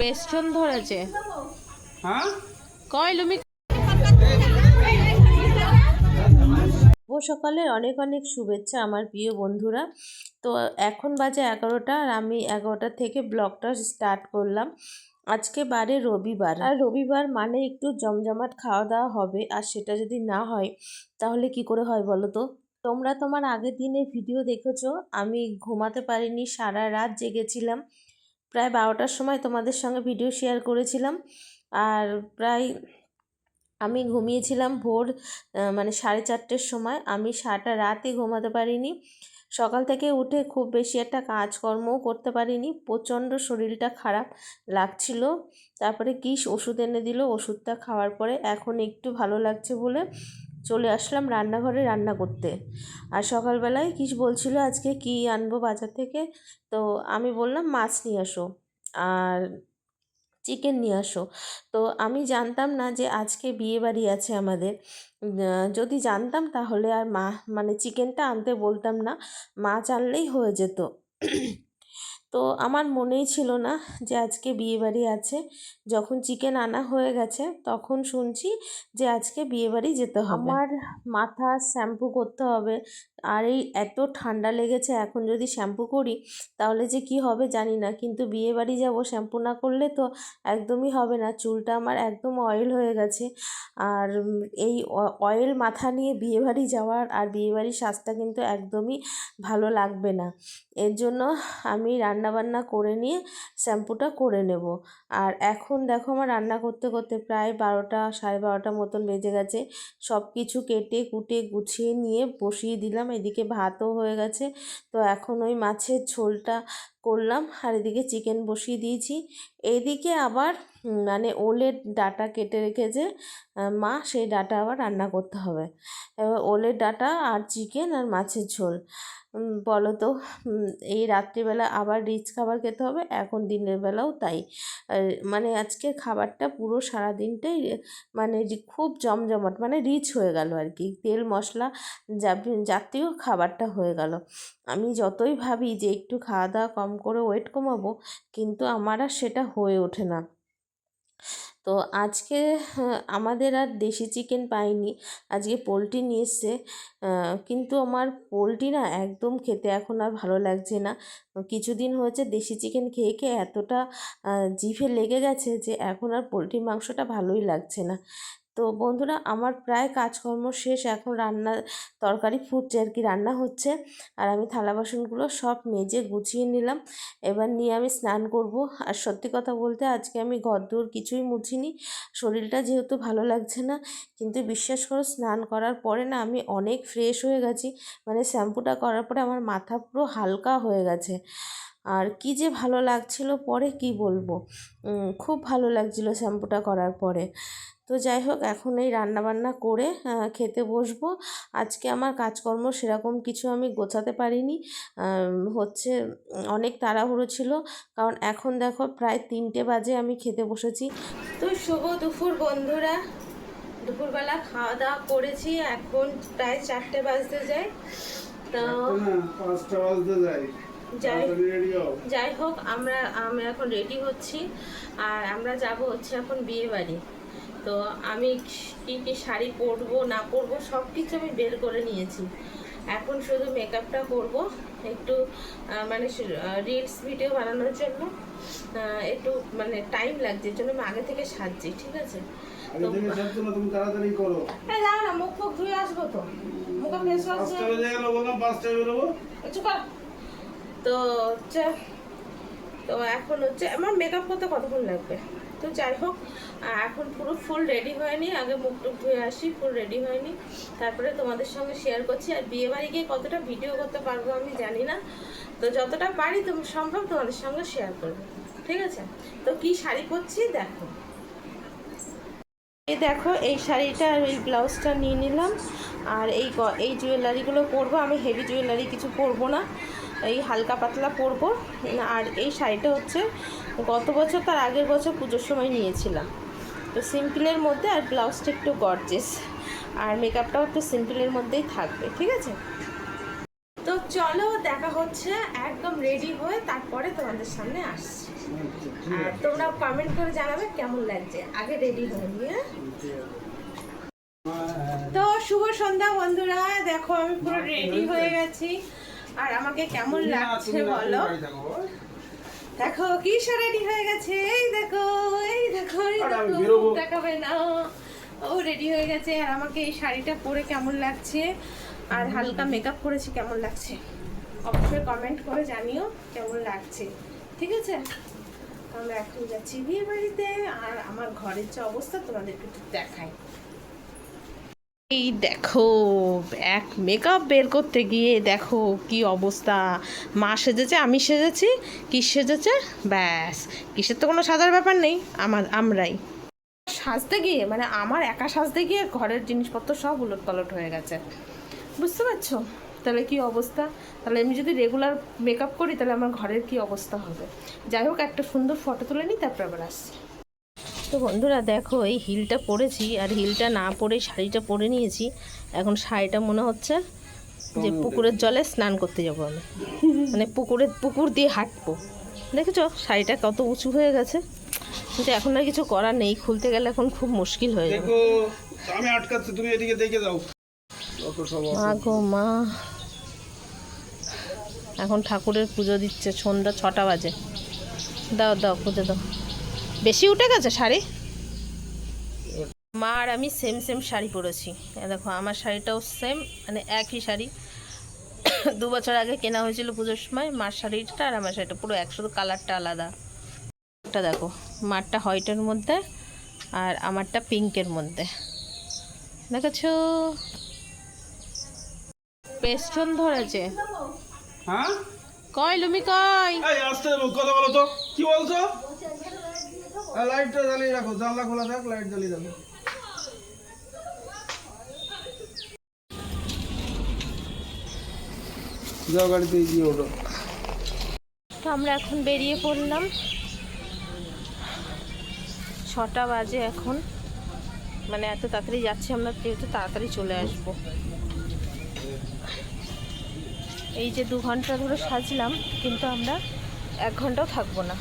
পেছন ধরেছে হ্যাঁ কয় লুমি। শুভ সকালের অনেক অনেক শুভেচ্ছা আমার প্রিয় বন্ধুরা। তো এখন বাজে 11টা আর আমি 11টা থেকে ব্লগটা স্টার্ট করলাম। আজকে বারে রবিবার, আর রবিবার মানে একটু জমজমাট খাওয়া দাওয়া হবে, আর সেটা যদি না হয় তাহলে কি করে হয় বলো তো। তোমরা তোমার আগের দিনের ভিডিও দেখেছো, আমি ঘুমাতে পারিনি, সারা রাত জেগেছিলাম। প্রায় 12টার সময় তোমাদের সঙ্গে ভিডিও শেয়ার করেছিলাম, আর প্রায় আমি ঘুমিয়েছিলাম ভোর মানে 4:30টার সময়। আমি সারাটা রাতই ঘুমাতে পারিনি। সকাল থেকে উঠে খুব বেশি একটা কাজকর্মও করতে পারিনি, প্রচণ্ড শরীরটা খারাপ লাগছিল। তারপরে কী ওষুধ এনে দিল, ওষুধটা খাওয়ার পরে এখন একটু ভালো লাগছে বলে চলে আসলাম রান্নাঘরে রান্না করতে। আর সকালবেলায় কী বলছিল আজকে কি আনবো বাজার থেকে, তো আমি বললাম মাছ নিয়ে আসো আর চিকেন নিয়ে আসো। তো আমি জানতাম না যে আজকে বিয়েবাড়ি আছে আমাদের। যদি জানতাম তাহলে আর মানে চিকেনটা আনতে বলতাম না, মাছ আনলেই হয়ে যেত। তো আমার মনেই ছিল না যে আজকে বিয়েবাড়ি আছে। যখন চিকেন আনা হয়ে গেছে তখন শুনছি যে আজকে বিয়েবাড়ি যেতে হবে। আমার মাথা শ্যাম্পু করতে হবে, আর এই এত ঠান্ডা লেগেছে, এখন যদি শ্যাম্পু করি তাহলে যে কি হবে জানি না, কিন্তু বিয়েবাড়ি যাব শ্যাম্পু না করলে তো একদমই হবে না। চুলটা আমার একদম অয়েল হয়ে গেছে, আর এই অয়েল মাথা নিয়ে বিয়েবাড়ি যাওয়ার আর বিয়েবাড়ির সাজটা কিন্তু একদমই ভালো লাগবে না। এর জন্য আমি রান্নাবান্না করে নিয়ে শ্যাম্পুটা করে নেব। আর এখন দেখো আমার রান্না করতে করতে প্রায় 12টা 12:30 মতন বেজে গেছে। সব কিছু কেটে কুটে গুছিয়ে নিয়ে বসিয়ে দিলাম, এদিকে ভাতও হয়ে গেছে। তো এখন ওই মাছের ঝোলটা করলাম, আর এদিকে চিকেন বসিয়ে দিয়েছি। এইদিকে আবার মানে ওলের ডাঁটা কেটে রেখেছে মা, সেই ডাঁটা আবার রান্না করতে হবে। এবার ওলের ডাঁটা আর চিকেন আর মাছের ঝোল। বলো তো, এই রাত্রিবেলা আবার রিচ খাবার খেতে হবে, এখন দিনের বেলাও তাই। মানে আজকের খাবারটা পুরো সারাদিনটাই মানে খুব জমজমাট, মানে রিচ হয়ে গেল আর কি, তেল মশলা জাতীয় খাবারটা হয়ে গেল। আমি যতই ভাবি যে একটু খাওয়া দাওয়া কম করে ওয়েট কমাবো, কিন্তু আমার আর সেটা হয়ে ওঠে না। তো আজকে আমাদের আর দেশি চিকেন পাইনি, আজকে পোলট্রি নিয়ে এসছে। কিন্তু আমার পোলট্রি না একদম খেতে এখন আর ভালো লাগছে না। কিছুদিন হয়েছে দেশি চিকেন খেয়ে খেয়ে এতটা জিভে লেগে গেছে যে এখন আর পোলট্রির মাংসটা ভালোই লাগছে না। তো বন্ধুরা, আমার প্রায় কাজকর্ম শেষ, এখন রান্না তরকারি ফুটছে আর কি, রান্না হচ্ছে। আর আমি থালা বাসনগুলো সব মেজে গুছিয়ে নিলাম, এবার নিয়ে আমি স্নান করব। আর সত্যি কথা বলতে আজকে আমি ঘরদোর কিছুই মুছিনি, শরীরটা যেহেতু ভালো লাগছে না। কিন্তু বিশ্বাস করো, স্নান করার পরে না আমি অনেক ফ্রেশ হয়ে গেছি, মানে শ্যাম্পুটা করার পরে আমার মাথা পুরো হালকা হয়ে গেছে। আর কি যে ভালো লাগছিল পরে কি বলবো, খুব ভালো লাগছিল শ্যাম্পুটা করার পরে। তো যাই হোক, এখন এই রান্নাবান্না করে খেতে বসবো। আজকে আমার কাজকর্ম সেরকম কিছু আমি গোছাতে পারিনি, হচ্ছে অনেক তাড়াহুড়ো ছিল, কারণ এখন দেখো প্রায় 3টে বাজে আমি খেতে বসেছি। তো শুভ দুপুর বন্ধুরা, দুপুরবেলা খাওয়া দাওয়া করেছি, এখন প্রায় 4টে বাজতে যায়। তো 5টা বাজতে যাই। যাই হোক, আমি এখন রেডি হচ্ছি, আর আমরা যাব হচ্ছে এখন বিয়ে বাড়ি। তো আমি কী কী শাড়ি পরবো না পরবো সব কিছু আমি বের করে নিয়েছি। এখন শুধু মেকআপটা করব একটু, মানে রিলস ভিডিও বানানোর জন্য একটু মানে টাইম লাগছে, এর জন্য আমি আগে থেকে সাজছি, ঠিক আছে? তো তুমি তাড়াতাড়ি করো। দাঁড়া না, মুখ মুখ ধুয়ে আসবো তো, মুখে ফেস ওয়াশ দিয়ে। 5টা বেজে গেল, বললাম 5টায় বেরোবো। তো হচ্ছে, তো এখন হচ্ছে আমার মেকআপ করতে কতক্ষণ লাগবে। তো যাই হোক, এখন পুরো ফুল রেডি হয়নি, আগে মুখ টুক ধুয়ে আসি, ফুল রেডি হয়নি, তারপরে তোমাদের সঙ্গে শেয়ার করছি। আর বিয়েবাড়ি গিয়ে কতটা ভিডিও করতে পারবো আমি জানি না, তো যতটা পারি সম্ভব তোমাদের সঙ্গে শেয়ার করবো, ঠিক আছে? তো কি শাড়ি পরছি দেখো। এই দেখো, এই শাড়িটা আর এই ব্লাউজটা নিয়ে নিলাম, আর এই জুয়েলারিগুলো পরবো। আমি হেভি জুয়েলারি কিছু পরবো না, এই হালকা পাতলা পরবো। আর এই শাড়িটা হচ্ছে গত বছর তার আগের বছর পুজোর সময় নিয়েছিলাম। তো সিম্পলের মধ্যে, আর ব্লাউজটা একটু গর্জেস, আর মেকআপটাও একটু সিম্পলের মধ্যেই থাকবে, ঠিক আছে? তো চলো দেখা হচ্ছে একদম রেডি হয়ে, তারপরে তোমাদের সামনে আসছি। আর তোমরা কমেন্ট করে জানাবে কেমন লাগছে, আগে রেডি হয়ে নিয়ে। তো শুভ সন্ধ্যা বন্ধুরা, দেখো আমি পুরো রেডি হয়ে গেছি। আর আমাকে কেমন লাগছে বলো। দেখো কিসে রেডি হয়ে গেছে, এই দেখো এই দেখো এই দেখো, দেখাবে না, ও রেডি হয়ে গেছে। আর আমাকে এই শাড়িটা পরে কেমন লাগছে আর হালকা মেকআপ করেছি কেমন লাগছে অবশ্যই কমেন্ট করে জানিও কেমন লাগছে, ঠিক আছে। আমরা এখন যাচ্ছি বিয়ে বাড়িতে। আর আমার ঘরের যে অবস্থা তোমাদেরকে একটু দেখাই। এই দেখো এক মেকআপ বের করতে গিয়ে দেখো কি অবস্থা। মা সেজেছে, আমি সেজেছি, কি সেজেছে ব্যাস, কিসের তো কোনো সাজার ব্যাপার নেই, আমরাই সাজতে গিয়ে মানে আমার একা সাজতে গিয়ে ঘরের জিনিসপত্র সব উলট পালট হয়ে গেছে, বুঝতে পারছো। তাহলে কি অবস্থা, তাহলে আমি যদি রেগুলার মেকআপ করি তাহলে আমার ঘরের কি অবস্থা হবে। যাই হোক, একটা সুন্দর ফটো তুলে নিই, তারপর আবার আসছি। তো বন্ধুরা দেখো এই হিলটা পরেছি, আর হিলটা না পরে শাড়িটা পরে নিয়েছি। এখন শাড়িটা মনে হচ্ছে যে পুকুরের জলে স্নান করতে যাবো আমি, মানে পুকুর দিয়ে হাঁটবো। দেখেছো শাড়িটা কত উঁচু হয়ে গেছে, কিন্তু এখন আর কিছু করার নেই, খুলতে গেলে এখন খুব মুশকিল হয়ে যাবে। দেখো আমি আটকাচ্ছি, তুমি এদিকে দেখে যাও। মা গো মা, এখন ঠাকুরের পুজো দিচ্ছে, সন্ধ্যা 6টা বাজে। দাও দাও পুজো দাও। বেশি উঠে গেছে শাড়ি। মা আর আমি সেম সেম শাড়ি পরেছি, দেখো আমার শাড়িটাও সেম, মানে একই শাড়ি। 2 বছর আগে কেনা হয়েছিল পুজোর সময় মার শাড়িটা, আর আমার শাড়িটা পুরো এক, শুধু কালারটা আলাদা। একটা দেখো মারটা হোয়াইটের মধ্যে আর আমারটা পিঙ্কের মধ্যে, দেখেছো পেছন ধরেছে। হ্যাঁ কই লুমি কই, এই আস্তে কথা বলো তো, কি বলছো? লাইটটা জ্বালিয়ে রাখো, জানলা খোলা থাক, লাইট জ্বালিয়ে রাখো। যাও গাড়িতে গিয়ে ওঠো। তো আমরা এখন বেরিয়ে পড়লাম, 6টা বাজে এখন, মানে এত তাড়াতাড়ি যাচ্ছি আমরা, যেহেতু তাড়াতাড়ি চলে আসব। এই যে 2 ঘন্টা ধরে সাজলাম, কিন্তু আমরা 1 ঘন্টাও থাকবো না,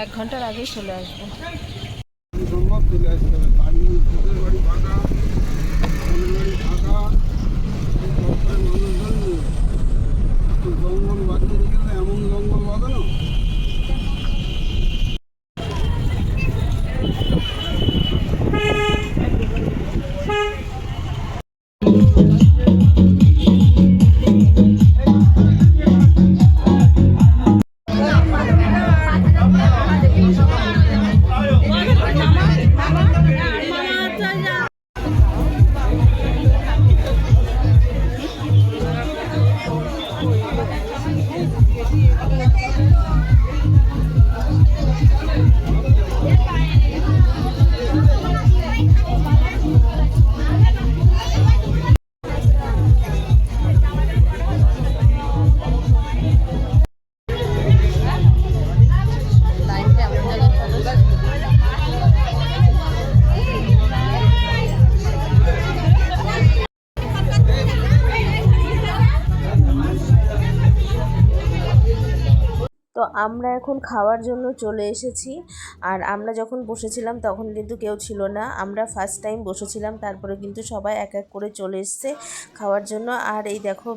1 ঘন্টার আগেই চলে আসবো। সম্ভব চলে আসতে হবে, বাড়ি তোদের বাড়ি ফাঁকা, আমাদের বাড়ি ফাঁকা, মানুষজন নেই। জঙ্গল বাঁধিয়ে রেখেছে, এমন জঙ্গল বাঁধানো। তো আমরা এখন খাওয়ার জন্য চলে এসেছি। আর আমরা যখন বসেছিলাম তখন কিন্তু কেউ ছিল না, আমরা ফার্স্ট টাইম বসেছিলাম, তারপরে কিন্তু সবাই এক এক করে চলে এসছে খাওয়ার জন্য। আর এই দেখো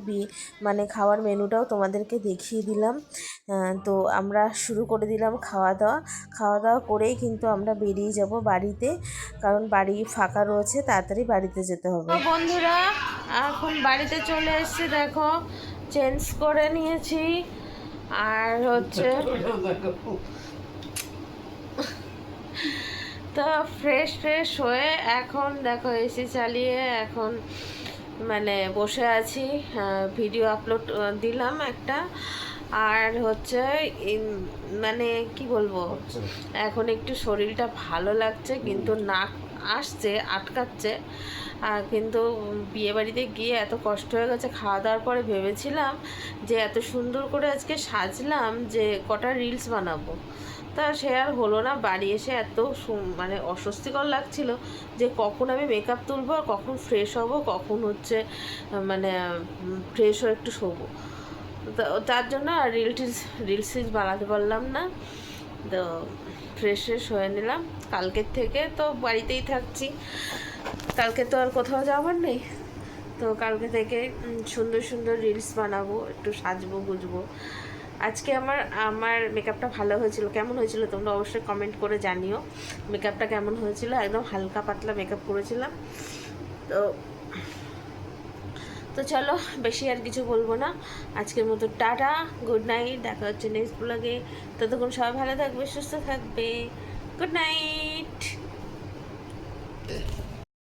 মানে খাওয়ার মেনুটাও তোমাদেরকে দেখিয়ে দিলাম। তো আমরা শুরু করে দিলাম খাওয়া দাওয়া করেই কিন্তু আমরা বেরিয়ে যাব বাড়িতে, কারণ বাড়ি ফাঁকা রয়েছে, তাড়াতাড়ি বাড়িতে যেতে হবে। বন্ধুরা এখন বাড়িতে চলে এসেছি, দেখো চেঞ্জ করে নিয়েছি, আর হচ্ছে তো ফ্রেশ হয়ে এখন দেখো এসি চালিয়ে এখন মানে বসে আছি, ভিডিও আপলোড দিলাম একটা। আর হচ্ছে মানে কি বলবো, এখন একটু শরীরটা ভালো লাগছে, কিন্তু নাক আসছে আটকাচ্ছে। কিন্তু বিয়েবাড়িতে গিয়ে এত কষ্ট হয়ে গেছে, খাওয়া দাওয়ার পরে ভেবেছিলাম যে এত সুন্দর করে আজকে সাজলাম যে কটা রিলস বানাবো, তা সে আর হলো না। বাড়ি এসে এত মানে অস্বস্তিকর লাগছিল যে কখন আমি মেকআপ তুলবো আর কখন ফ্রেশ হব, কখন হচ্ছে মানে ফ্রেশ হয়ে একটু শোবো। তো তার জন্য আর রিলস বানাতে পারলাম না। তো ফ্রেশ হয়ে নিলাম। কালকের থেকে তো বাড়িতেই থাকছি, কালকে তো আর কোথাও যাওয়ার নেই। তো কালকে থেকে সুন্দর সুন্দর রিলস বানাবো, একটু সাজবো গুজবো। আজকে আমার মেকআপটা ভালো হয়েছিল। কেমন হয়েছিল তোমরা অবশ্যই কমেন্ট করে জানিও মেকআপটা কেমন হয়েছিল। একদম হালকা পাতলা মেকআপ করেছিলাম। তো তো চলো, বেশি আর কিছু বলবো না। আজকের মতো টাটা, গুড নাইট, দেখা হচ্ছে নেক্সট ব্লগে। ততক্ষণ সবাই ভালো থাকবে, সুস্থ থাকবে। Good night.